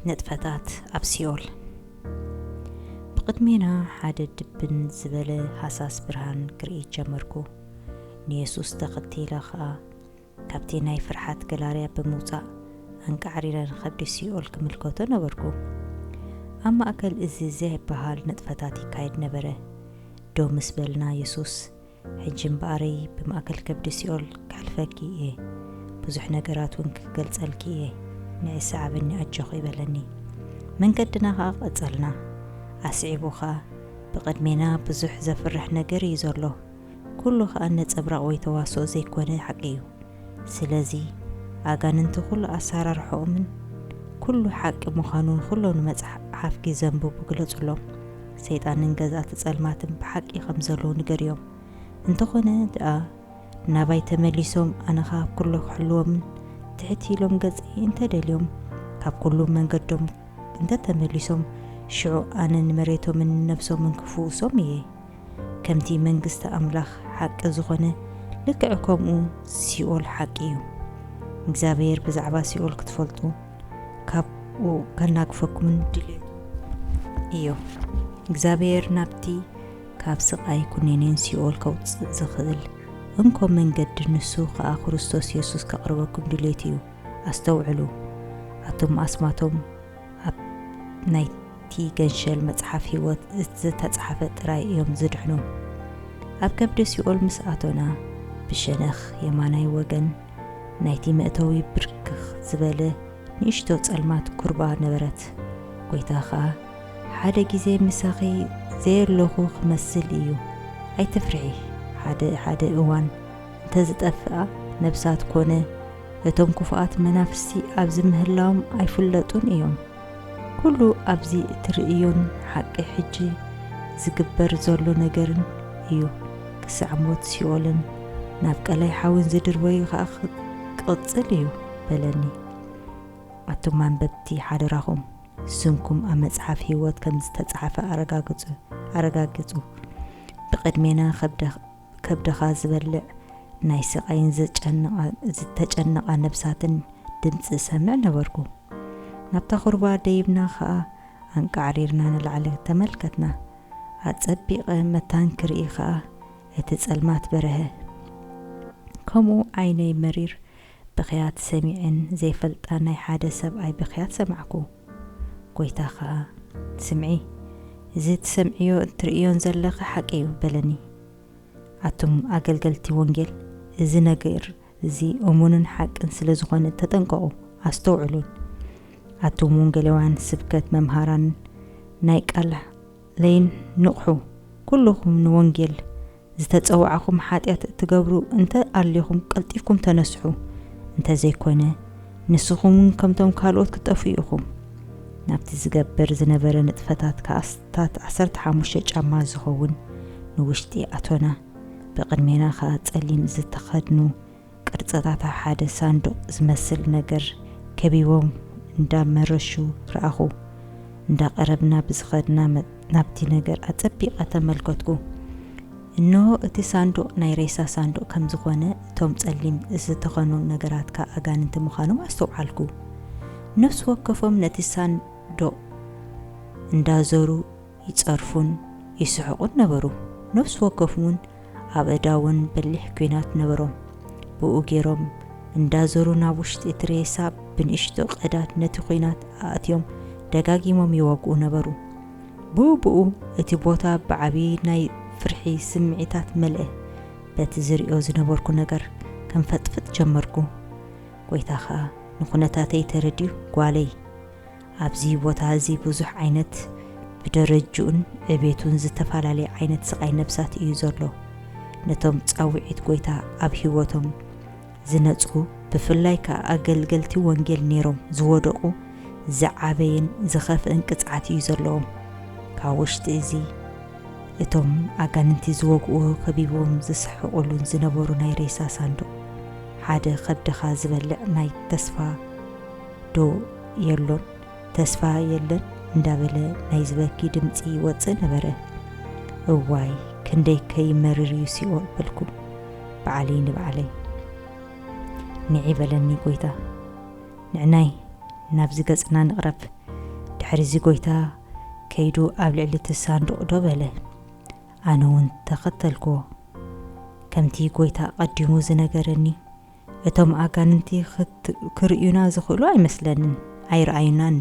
نطفتات أبسيول بقدمينا حاد دبن زبالة حساس برهان كرئي جمركو نيسوس تقتيلا خا كابتي ناي فرحات قلاريا بموطا انك عريران خبدي سيول كملكوتو نبركو أما أكل إزيزي بحال نطفتاتي كايد نبره دو مسبلنا يسوس حجم باري بمأكل كبدي سيول كحلفاكي إيه بزح نقرات وانك قلت ألكي إيه نعيس عبني أجوخ يبلني من قدنا خاق أتسألنا أسعيبوخا بقدمينا بزح زفرح نقر يزورلو كله خأن تبرق ويتواسو زي كونه حقيو سلازي أغان انتو كل أسار رحو من كله حق مخانون كله نمزح حافكي زنبو بقلتلو سيطان انقزات تسألماتن بحقي خمزلو نقريوم انتو خونه دقا ناباي تمليسوم أنا خاف كله حلوة من تحتي لهم قزي انت دليوم كاب كله من قدوم انت تمليسوم شعو أنا نمريتو من نفسو من كفوسوم يه كمتي من قست أملاخ حق زغنه لكعكم سيول حقيو مكزابير بزعبا سيول كتفلتو كاب وكاناك فكمن دليل إيو مكزابير نابتي كاب سقاي كنينين سيول كوت زخدل انكم من قد نسوق آخرستوس يسوس كقربكم دليتيو استوعلو أتم أسماتم أب نايتي جنشل متحف هيوت تتحفت رأي يوم زدحنو أب كبدس يقول مسأتنا بشنخ يماناي وغن نايتي مأتوي بركخ زبالة نيشتو تسألمات كربا نبرت قويتاخا حدا جيزي مساقي زير لوخوخ مسل إيو أي تفرعي حدا اوان تزتأفأ نبسات كونه اتوم كفاءات منافسي أبزي مهلاهم أيفلتون إيوم كله أبزي ترئيون حق حجي زقبر زولو نقرن إيو كسعموت سيولن نابك ألاي حاون زدر ويغا قطل إيو بلني أتومان ببتي حادراهم سنكم أمزحف هيوات كمزتزحف أرقاقزو بقدمينا كبدخا زبلع ناي سقاين زتجنق نبساتن دمፅ سمع نبركو نبتا خربا ديبنا خا انك عريرنا نلعلي تملكتنا أتصبق متان كرئي خا اتسألمات بره كمو عيني مرير بخيات سميعين زي فلطاناي حادة سبعي بخيات سمعكو قويتا خا سمعي زيت سمعيو ترئيون زلق حقيو بلني أتم أقلقلتي ونجل إذا نقر زي أمون حق سلزغن تتنقعو أستوعلون أتم ونجلوان سبكت ممهاران نايك الله لين نقحو كلهم نونجل زتتصوعكم حاتيات تقبرو انت أرليكم قلتيكم تنسحو انت زي كونه نسخهم كمتم كالوت كتفيئكم نابتي زقبر زنبر نتفتات كاستات عسرت حاموشة جاما زخون نوشتي أتونا بقدمينا خات سليم زتخدنو قرصتات حاده صندوق زمسل نجر كبيوم اندا مرشو رأخو اندا قربنا بزخدنا نابتي نجر أتبقى تملكتكو إنه اتي صندوق نايريسا صندوق كم زخونه توم سليم زتخنو نجرات كأغان انت مخانو أستوعلكو نفس وقفهم نتي صندوق اندا زورو يتصرفون يسحقون نبرو نفس وقفون أبداون بلح كوينات نبروم بقو جيروم اندازورو نابوشت اتريسا بنشتو قدات نتي كوينات آتيوم دقاقيموم يوقو نبرو بقو اتبوتا بعبي ناي فرحي سمعيتات ملئه باتزريو زنبوركو نقر كم فتفت جمركو قويتاخا نخونتاتي ترديو قوالي أبزي بوتا زي بوزح عينت بدرجون بيتون زتفالالي عينت سقاي نبسات إيزورلو نتوم تصاوعيت قويتا أب هيوتهم زنصقو بفلاي كأقلقلتي وانجل نيروم زودقو زعابين زخاف انقطعات يزرلوم كاوشت ازي اتوم أغاننتي زوقو كبيبوم زسحقولون زنبورو ناي ريسا صندوق حاده خدخا زبلع ناي تسفا دو يلون تسفا يلن እንዳበለ ናይ ዝበኪ ድምፂ ይወፅእ ነበረ እዋይ ክንደይ ከይመርር ሲኦል በልኩም بعلي نبعلي نعي بلني قويتا نعناي نابزي قصنا نقرب ድሕሪዚ ጎይታ ከይዱ ኣብ ልዕሊ ትሳንዱቕ ዶበለ ኣነ እውን ተኸተልኮ ከምቲ ጎይታ ቀዲሙ ዝነገረኒ እቶም ኣጋንንቲ ክርእዩና ዝኽእሉ ኣይመስለንን ኣይረኣዩናን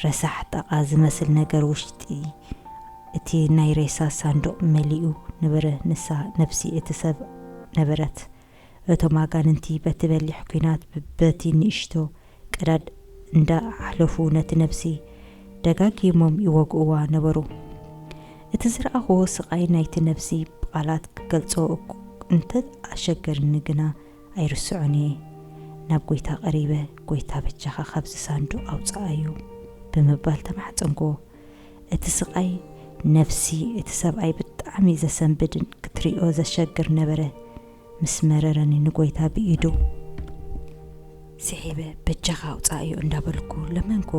ረሳሕ ጠቓ ዝመስል ነገር ውሽጢ እቲ ናይ ሬሳ ሳንዱቕ መሊኡ ነበረ ንሳ ነፍሲ እቲ ሰብ ነበረት እቶም ኣጋንንቲ በቲ በሊሕ ኩናት በቲ ንእሽቶ ቀዳድ እንዳሕለፉ ነቲ ነፍሲ ደጋጊሞም ይወግእዋ ነበሩ እቲ ዝረኣኽዎ ስቓይ ናይቲ ነፍሲ ብቓላት ክገልጾ እንተ ኣሸገርኒ ግና ኣይርስዖን እየ ናብ ጎይታ ቀሪበ ጎይታ በጃኻ ካብዚ ሳንዱቕ ኣውፅኣዩ ብምባል ተማሕፀንኮ እቲ ስቓይ ነፍሲ እቲ ሰብኣይ ብጣዕሚ ዘሰንብድን ክትሪኦ ዘሸግር ነበረ ምስ መረረኒ ንጎይታ ብኢዱ ስሒበ በጃኻ ኣውፅኣዩ እንዳበልኩ ለመንኮ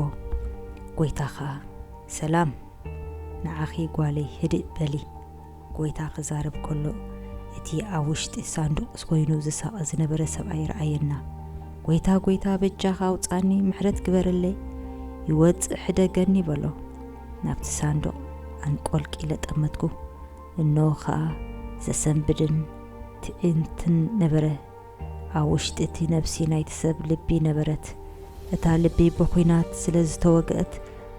ጎይታኻ ሰላም ንዓኺ ጓለይ ህድእ በሊ ጎይታ ክዛረብ ከሎ እቲ ኣብ ውሽጢ ሳንዱቕ ኮይኑ ዝሳቐ ዝነበረ ሰብኣይ ረኣየና ጎይታ በጃኻ ኣውፃኒ ምሕረት ግበረለይ ይወፅእ ሕደገኒ በሎ ናብቲ ሳንዱቕ ኣንቆልቂለ ጠመትኩ እኖ ከዓ ዘሰንብድን ትዕንትን ነበረ ኣብ ውሽጢ እቲ ነፍሲ ናይቲ ሰብ ልቢ ነበረት እታ ልቢ ብኩናት ስለ ዝተወግአት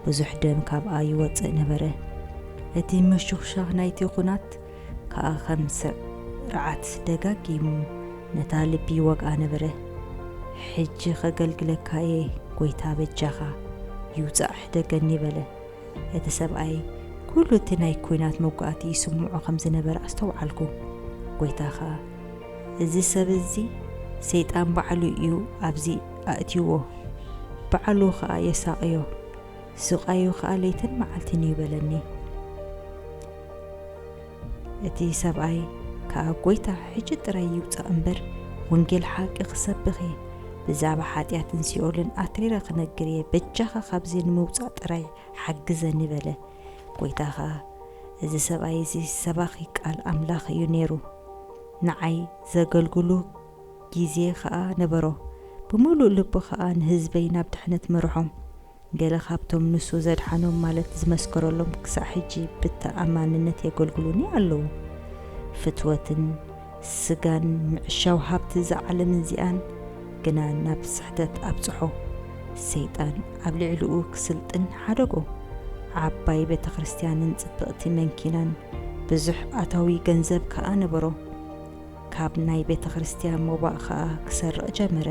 ብዙሕ ደም ካብኣ ይወፅእ ነበረ እቲ ምሽኽሻኽ ናይቲ ኩናት ከዓ ከም ስርዓት ደጋጊሙ ነታ ልቢ ወግኣ ነበረ ሕጂ ከገልግለካ እየ ጎይታ በጃኻ ይውፃእ ሕደገኒ በለ እቲ ሰብኣይ ኩሉ እቲ ናይ ኩናት መጓእቲ ይስምዖ ከም ዝነበረ ኣስተውዓልኩ ጎይታኻ እዚ ሰብ እዚ ሰይጣን ባዕሉ እዩ ኣብዚ ኣእትይዎ ባዕሉ ከዓ የሳቅዮ ስቃዩ ከዓ ለይትን መዓልትን ይበለኒ እቲ ሰብኣይ ከዓ ጎይታ ሕጂ ጥራይ ይውፃእ እምበር ወንጌል ሓቂ ክሰብኽ እየ ብዛዕባ ሓጢኣትን ሲኦልን ኣትሪረ ክነግር እየ በጃኻ ካብዚ ንምውፃእ ጥራይ ሓግዘኒ በለ ጎይታኻ እዚ ሰብኣይ እዚ ሰባኺ ቃል ኣምላኽ እዩ ነይሩ ንዓይ ዘገልግሉ ጊዜ ከዓ ነበሮ ብምሉእ ልቡ ከዓ ንህዝበይ ናብ ድሕነት መርሖም ገለ ካብቶም ንሱ ዘድሓኖም ማለት ዝመስከረሎም ክሳብ ሕጂ ብተኣማንነት የገልግሉኒ ኣለዉ ፍትወትን ስጋን ምዕሻው ሃብቲ ዝዓለምን እዚኣን ግና ናብ ስሕተት ኣብፅሖ ሰይጣን ኣብ ልዕሊኡ ክስልጥን ሓደጎ ዓባይ ቤተ ክርስቲያንን ጽብቕቲ መንኪናን ብዙሕ ኣታዊ ገንዘብ ከዓ ነበሮ ካብ ናይ ቤተ ክርስቲያን ሞባእ ከዓ ክሰርቕ ጀመረ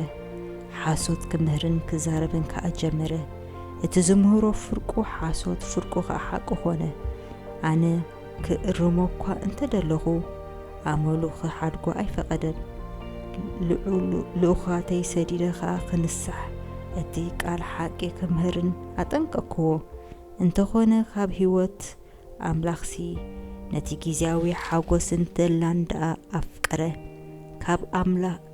ሓሶት ክምህርን ክዛረብን ከዓ ጀመረ እቲ ዝምህሮ ፍርቁ ሓሶት ፍርቁ ከዓ ሓቂ ኾነ ኣነ ክእርሞ እኳ እንተደለኹ ኣመሉ ክሓድጎ ኣይፈቐደን ልኡኻተይ ሰዲደ ከዓ ክንስሕ እቲ ቃል ሓቂ ክምህርን ኣጠንቀቅክዎ እንተኾነ ካብ ህይወት ኣምላኽሲ ነቲ ጊዜያዊ ሓጎስን ደላን ደኣ ኣፍቀረ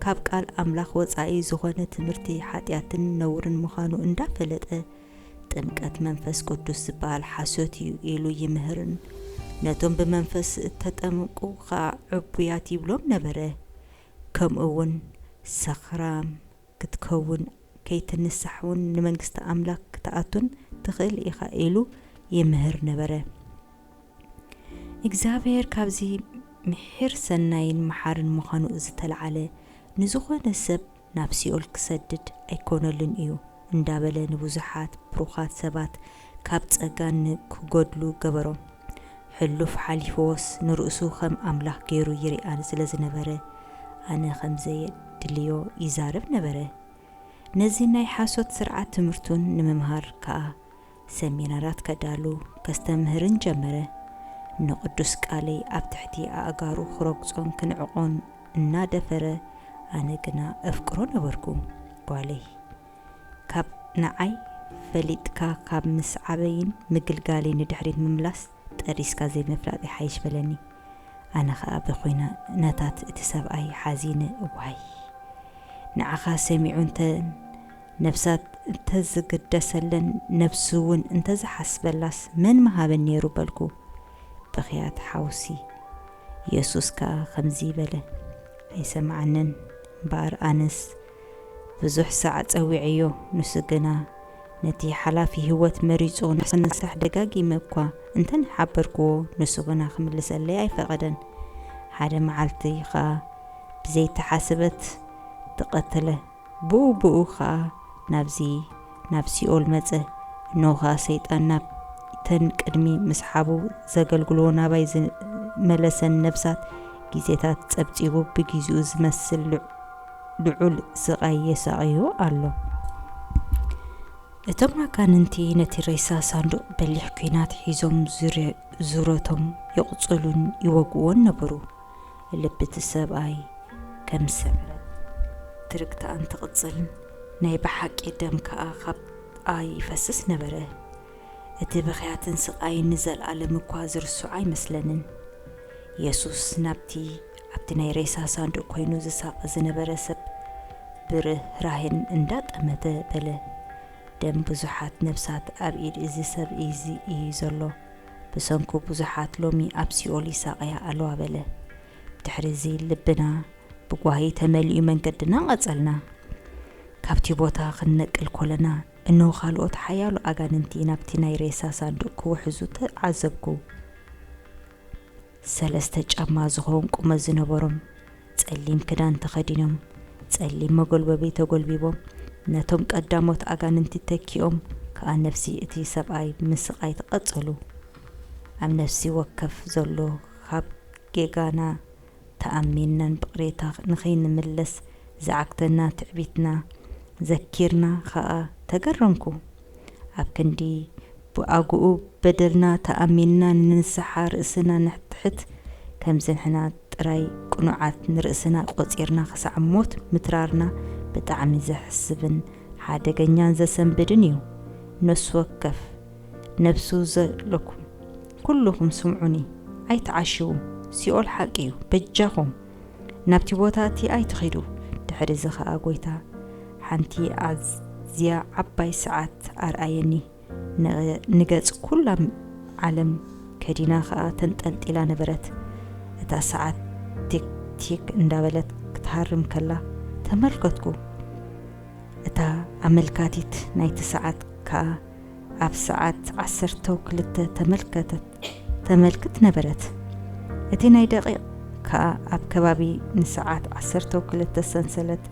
ካብ ቃል ኣምላኽ ወፃኢ ዝኾነ ትምህርቲ ሓጢኣትን ነውርን ምዃኑ እንዳፈለጠ ጥምቀት መንፈስ ቅዱስ ዝበሃል ሓሶት እዩ ኢሉ ይምህርን ነቶም ብመንፈስ እተጠምቁ ከዓ ዕቡያት ይብሎም ነበረ ከምኡውን ሰኽራም ክትከውን ከይትንሳሕውን ንመንግስቲ ኣምላኽ ክትኣቱን ትኽእል ኢኻ ኢሉ ይምህር ነበረ እግዚኣብሔር ካብዚ ምሕር ሰናይን መሓርን ምዃኑ ዝተለዓለ ንዝኾነ ሰብ ናብ ሲኦል ክሰድድ ኣይኮነልን እዩ እንዳበለ ንብዙሓት ብሩኻት ሰባት ካብ ጸጋን ክጎድሉ ገበሮም ሕሉፍ ሓሊፎስ ንርእሱ ከም ኣምላኽ ገይሩ ይሪኣን ስለ ዝነበረ ኣነ ከም ዘየድልዮ ይዛረብ ነበረ ነዚ ናይ ሓሶት ስርዓት ትምህርቱን ንምምሃር ከዓ ሰሚናራት ከዳሉ ከስተምህርን ጀመረ ንቅዱስ ቃለይ ኣብ ትሕቲ ኣእጋሩ ክረግጾን ክንዕቆን እናደፈረ ኣነ ግና ኣፍቅሮ ነበርኩ ጓለይ ካብ ንዓይ ፈሊጥካ ካብ ምስ ዓበይን ምግልጋለይ ንድሕሪት ምምላስ ጠሪስካ ዘይምፍላጥ ይሓይሽ በለኒ ኣነ ከዓ ብኹይና ነታት እቲ ሰብኣይ ሓዚነ እዋይ ንዓኻ ሰሚዑ ነፍሳት እንተዝግደሰለን ነፍሱ እውን እንተዝሓስበላስ መን መሃበን ነይሩ በልኩ ብኽያት ሓውሲ ኢየሱስ ከዓ ከምዚ በለ ኣይሰማዓንን እምበር ኣነስ ብዙሕ ሰዓት ፀዊዐዮ ንሱ ግና ነቲ ሓላፊ ህይወት መሪጹ ንስንሳሕ ደጋጊመ እኳ እንተን ሓበርክዎ ንሱ ግና ክምልሰለይ ኣይፈቐደን። ሓደ መዓልቲ ኸኣ ብዘይተሓስበት ተቐተለ። ብኡ ኸኣ ናብ ሲኦል መጸ። እነሆ ሰይጣን ናብ ተን ቅድሚ ምስሓቡ ዘገልግልዎ ናባይ ዝመለሰን ነብሳት ጊዜታት ጸብጺቡ ብግዚኡ ዝመስል ልዑል ስቓይ የሳቕዮ ኣሎ። እቶም ኣጋንንቲ ነቲ ሬሳ ሳንዱቕ በሊሕ ኩናት ሒዞም ዙረቶም ይቕጽሉን ይወግዎን ነበሩ። ልብቲ ሰብኣይ ከም ስዕረት ትርግታ እንትቕጽልን ናይ ብሓቂ ደም ከዓ ካብኣ ይፈስስ ነበረ። እቲ ብኽያትን ስቓይን ንዘለኣለም እኳ ዝርስዖ ኣይመስለንን። ኢየሱስ ኣብቲ ናይ ሬሳ ሳንዱቕ ኮይኑ ዝሳቐ ዝነበረ ሰብ ብርህራሄን እንዳጠመተ በለ፣ ደም ብዙሓት ነብሳት ኣብ ኢድ እዚ ሰብ እዩ ዘሎ። ብሰንኩ ብዙሓት ሎሚ ኣብ ሲኦል ይሳቐያ ኣለዋ በለ። ብድሕሪ እዚ ልብና ብጓሂ ተመሊኡ መንገድና ቐጸልና። ካብቲ ቦታ ክንነቅል ኮለና እነሆ ካልኦት ሓያሎ ኣጋንንቲ ናብቲ ናይ ሬሳ ሳንዱቕ ክውሕዙ ተዓዘብኩ። 3 ጫማ ዝኾን ቁመት ዝነበሮም ጸሊም ክዳን ተኸዲኖም ጸሊም መጎልበቢ ተጎልቢቦም ነቶም ቀዳሞት ኣጋንንቲ ተኪኦም ከዓ ነፍሲ እቲ ሰብኣይ ምስቓይ ተቐጸሉ። ኣብ ነፍሲ ወከፍ ዘሎ ካብ ጌጋና ተኣሚንናን ብቕሬታ ንኸይንምለስ ዝዓግተና ትዕቢትና ዘኪርና ከዓ ተገረምኩ። ኣብ ክንዲ ብኣግኡ በደልና ተኣሚንና ንንስሓ ርእስና ንሕትሕት ከምዝንሕና ጥራይ ቁኑዓት ንርእስና ቆፂርና ክሳዕ ሞት ምትራርና ብጣዕሚ ዘሕስብን ሓደገኛን ዘሰንብድን እዩ። ነፍሲ ወከፍ ነብሱ ዘለኩም ኩልኩም ስምዑኒ፣ ኣይተዓሽዉ። ሲኦል ሓቂ እዩ። በጃኹም ናብቲ ቦታ እቲ ኣይትኺዱ። ድሕሪ እዚ ከዓ ጎይታ ሓንቲ ኣዝያ ዓባይ ሰዓት ኣርኣየኒ። ንገጽ ኩላ ዓለም ከዲና ከዓ ተንጠልጢላ ነበረት። እታ ሰዓት ቲክ እንዳበለት ክትሃርም ከላ ተመልከትኩ። እታ ኣመልካቲት ናይቲ ሰዓት ከዓ ኣብ ሰዓት 12 ተመልክት ነበረት። እቲ ናይ ደቂቕ ከዓ ኣብ ከባቢ ንሰዓት 12 ሰንሰለት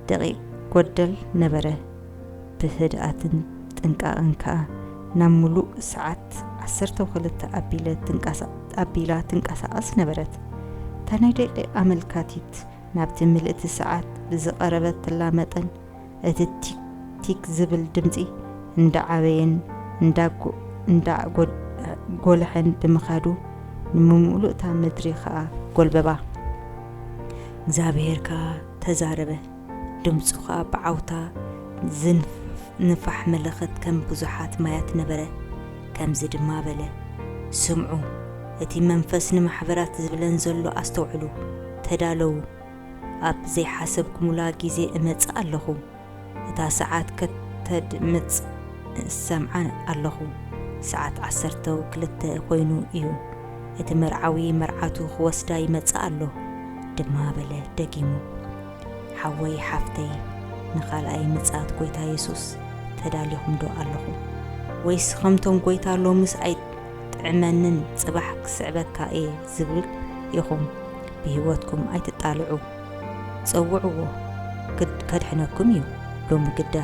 ደቂቕ ጎደል ነበረ። ብህድኣትን ጥንቃቕን ከዓ ናብ ሙሉእ ሰዓት 12 ኣቢላ ትንቀሳቐስ ነበረት። እታ ናይ ደቂቕ ኣመልካቲት ናብቲ ምልእቲ ሰዓት ብዝቐረበትላ መጠን እቲ ቲክ ዝብል ድምፂ እንዳዓበየን እንዳጎልሐን ብምኻዱ ንምሙሉእታ ምድሪ ከዓ ጎልበባ። እግዚአብሔር ከዓ ተዛረበ። ድምፁ ከዓ ብዓውታ ዝንፋሕ መለኸት ከም ብዙሓት ማያት ነበረ። ከምዚ ድማ በለ፣ ስምዑ፣ እቲ መንፈስ ንማሕበራት ዝብለን ዘሎ ኣስተውዕሉ፣ ተዳለዉ። ኣብ ዘይሓሰብኩሙላ ጊዜ እመጽእ ኣለኹ። እታ ሰዓት ከተድምጽ ሰምዓ ኣለኹ። ሰዓት 12 ኮይኑ እዩ። እቲ መርዓዊ መርዓቱ ክወስዳ ይመጽእ ኣሎ ድማ በለ ደጊሙ። ሓወይ ሓፍተይ ንኻልኣይ ምጽኣት ጎይታ ኢየሱስ ተዳሊኹም ዶ ኣለኹ? ወይስ ከምቶም ጎይታ ሎምስ ኣይጥዕመንን ጽባሕ ክስዕበካ እየ ዝብል ኢኹም? ብህይወትኩም ኣይትጣልዑ፣ ጸውዕዎ፣ ከድሕነኩም እዩ። ሎሚ ግዳ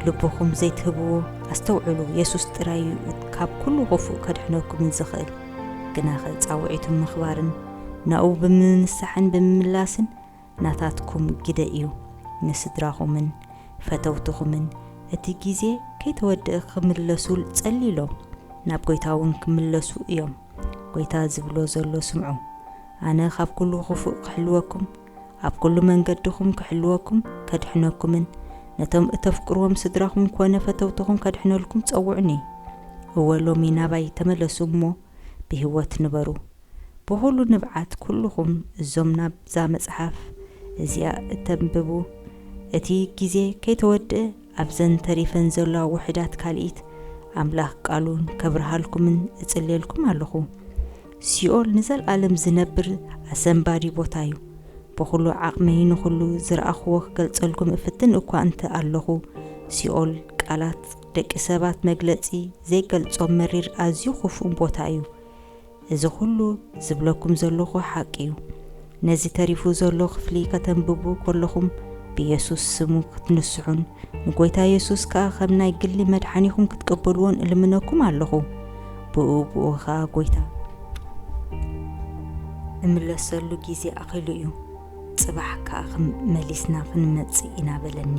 ልብኹም ዘይትህብዎ ኣስተውዕሉ። ኢየሱስ ጥራይ ካብ ኩሉ ኽፉእ ከድሕነኩም ዝኽእል። ግና ጻውዒቱን ምኽባርን ናኡ ብምንሳሕን ብምምላስን ናታትኩም ግደ እዩ። ንስድራኹምን ፈተውትኹምን እቲ ጊዜ ከይተወድእ ክምለሱ ጸሊሎም ናብ ጎይታ እውን ክምለሱ እዮም። ጎይታ ዝብሎ ዘሎ ስምዑ፣ ኣነ ካብ ኩሉ ኽፉእ ክሕልወኩም፣ ኣብ ኩሉ መንገድኹም ክሕልወኩም ከድሕነኩምን ነቶም እተፍቅርዎም ስድራኹም ኮነ ፈተውትኹም ከድሕነልኩም ጸውዑኒ። እወ ሎሚ ናባይ ተመለሱ እሞ ብህይወት ንበሩ። ብኹሉ ንብዓት ኩልኹም እዞም ናብዛ መጽሓፍ እዚኣ እተንብቡ እቲ ጊዜ ከይተወድእ ኣብዘን ተሪፈን ዘለዋ ውሕዳት ካልኢት ኣምላኽ ቃሉን ከብርሃልኩምን እጽልየልኩም ኣለኹ። ሲኦል ንዘለኣለም ዝነብር ኣሰንባዲ ቦታ እዩ። ብኹሉ ዓቕመይ ንኹሉ ዝረኣኽዎ ክገልጸልኩም እፍትን እኳ እንተ ኣለኹ ሲኦል ቃላት ደቂ ሰባት መግለጺ ዘይገልጾም መሪር ኣዝዩ ክፉእ ቦታ እዩ እዚ ኩሉ ዝብለኩም ዘለኹ ሓቂ እዩ ነዚ ተሪፉ ዘሎ ክፍሊ ከተንብቡ ከለኹም ብኢየሱስ ስሙ ክትንስዑን ንጎይታ ኢየሱስ ከዓ ከም ናይ ግሊ መድሓኒኹም ክትቀበልዎን እልምነኩም ኣለኹ ብኡ ከዓ ጎይታ እምለሰሉ ግዜ ኣኺሉ እዩ ጽባሕ ከዓ መሊስና ክንመጽእ ኢና በለኒ